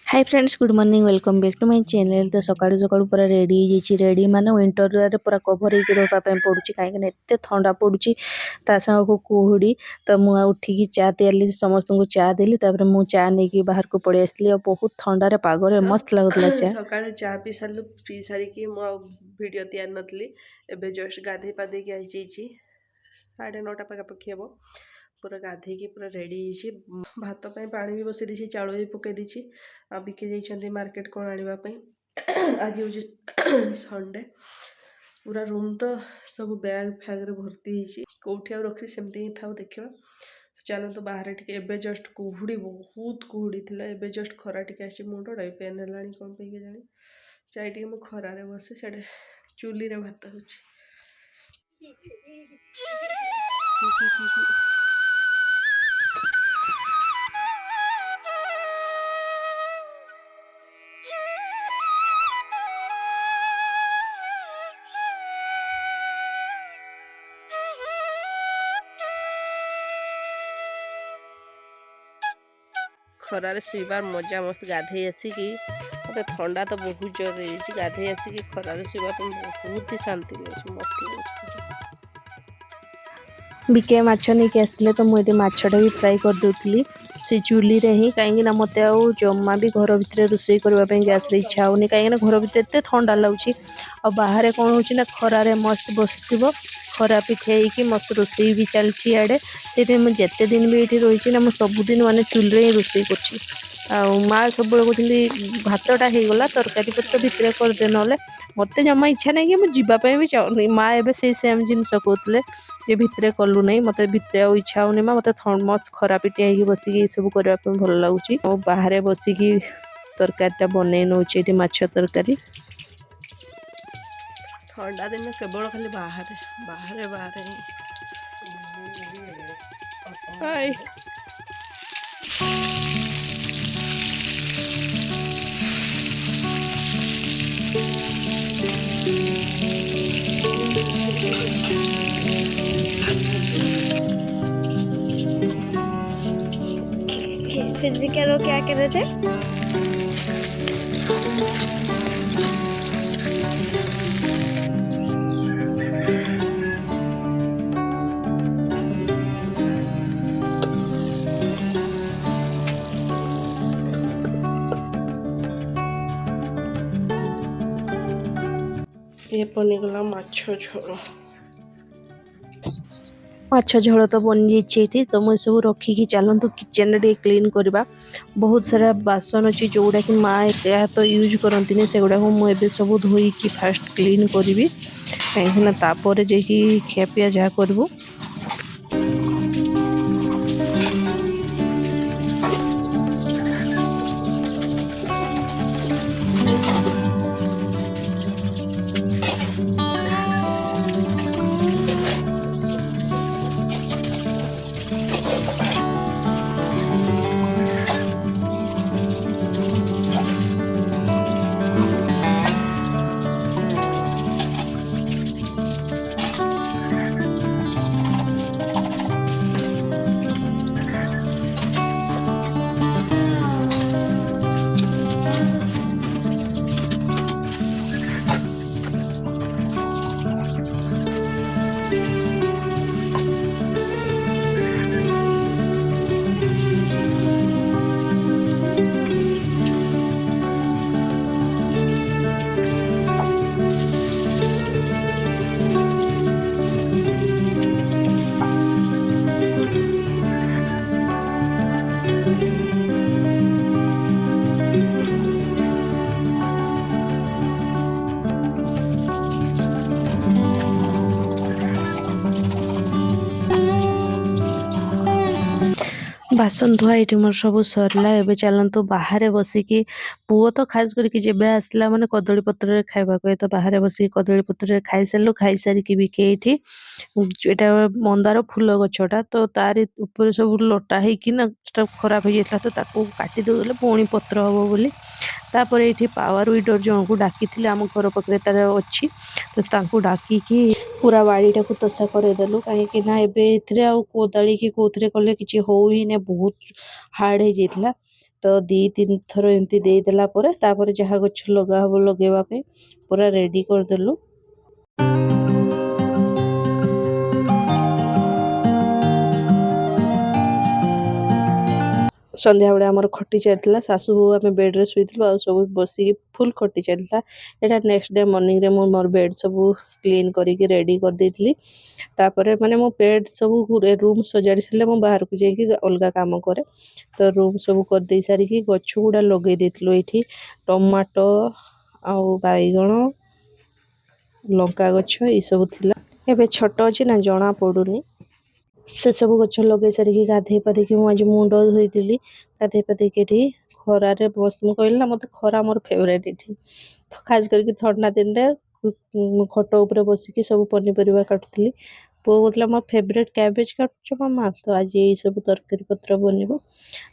Hi friends good morning welcome back to my channel. तो सकाळू सकाळू पूरा रेडी रेडी माने विंटर पूरा कभर होकर रहा पड़ी कहीं एत थंडा पड़ुची ता संग कुहुड़ी। तो मुझे उठिकी चा तैयारी समस्त को चा देली मु चा नहीं बाहर को पड़े आसली और बहुत ठंडार पागरे मस्त लगुला चा सकाळे चा पी सारू पी सारिकी मु वीडियो तैयार नथली एबे जस्ट गाधे पाधे के आइछि 9:30 पाखापाखि हे पूरा गाधे पूरा रेडी भात पानी भी बसई दी चाउल भी पकई दी आ बिके जाइछन्ती मार्केट कौन आने आज हूँ संडे पूरा रूम तो सब बैग फैग भर्ती कौटी आ रखी सेमती ही था देखा चलो तो बाहर टे एबे जस्ट कुहुड़ी बहुत कुहुड़ी थिला एबे जस्ट खरा टे आसी मुंडटा भी पेन है कौन पे जानी चाहे टे मु खरारे बसे से चुली रे भात हो खरारे शुइबार मजा मस्त गाधे आसिकी मत ठंडा तो बहुत जोर रही गाधे आसिकी खरारे शुइबार तो बहुत ही शांति मिले मस्त बिके माछ नहीं कि आसते तो मुझे माछटा भी फ्राए कर दूसरी से चुली रे ही कहीं मत जमा भी घर भितर रोषे करने गैस इच्छा होनी कहीं घर भर एत ठंडा लगुच और बाहर कौन हो खरारे मस्त बस खरा पिठे कि मस्त रोषे भी चलती आड़े से मुझे दिन भी ये रही ना मुझे सबुदिन माने चुल्रे ही रोषे कर माँ सब कहते भातटा हो गला तरकारी पत्र भितर करदे ना मत जमा इच्छा नहीं कि मुझे भी चाहूनी माँ एवं से सेम जिनस कहते जे भितर कलु नहीं मत भितर इच्छा होनी माँ मत मस्त खरा पिटिया बसिक सब करने भल लगुच बाहर बसिकी तरकारीटा बन नौचे माछ तरकारी ठंडा दिन केवल खाली बाहर बाहर बाहर हाय फिर जी करो क्या कर रहे थे? ये बनीगला माछ झोल माछ झोल तो बनी जाइए तो मुझे सब रखिकी चलतु किचेन टे क्लीन करवा बहुत सारा बासन अच्छी जोड़ा कि माँ या तो यूज करती से गुड़ा मुझे सब धोईकी फास्ट क्लीन करी कहीं तापर जा खियापिया जहाँ करूँ बासन धुआ ये मोर सब सरला एवं चलतु बाहर बसिकी पुओ तो खास करके जब आसला माने कदली पत्र खावा कहे तो बाहर बसिक कदली पत्र खाई सारू खाई सारिकी भी ये मंदार फूल गछटा तो तार ऊपर सब लटा होना खराब हो जाता तो काटी देले पुणी पत्र हम बोली तापर ये पावर विडर जन को डाकी आम घर पाखे तार अच्छी तो डाकी पूरा बाड़ीटा को तसा करदेलु कहीं एबे कोदाली कि कौन कले कि हो ही नहीं बहुत हार्ड हो जाता तो 2-3 थर एमती देदेला तापर जहाँ गछ लगा हम लगेवा पूरा रेडी करदेलु। संध्या बेले आमर खटी चलता सासू बो आम बेड्रे शुईलु आ सब बसिक फुल खटी चलता। यहाँ नेक्स्ट डे मॉर्निंग रे मोर बेड सब क्लीन करके रेडी कर देती। तापर माने मो बेड सब रूम सजाड़ी सारे मो बाहर को जाकि अलग काम करे। तो रूम सब कर दे सारिकी गछ गुड़ा लगे देथिलु। एठी टमाटो आउ बाइगण लंका गछ ये सब थिला। एबे छोट अछि ना जणा पडुनी। से सब गछ लगे सारिकी गाधे पाधे मुझे मुंड धोईली। गाधे पाधे खरारे बस मुझे कहली ना मत खरा मोर फेवरेट ये। तो खास करके ठंडा दिन में खट उपर बसिकी सब पनीपरिया काटुली। पुओ बोला मोर फेवरेट कैबेज काटुछ मामा। तो आज ये सब तरकारी पत्र बनब।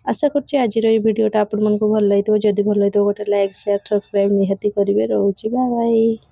आशा करछि आज भिडियोटा आपण मानक भल लगिथो। जदि भल लगिथो गोटे लाइक शेयर सब्सक्राइब निहाती करेंगे। रोची बाय बाय।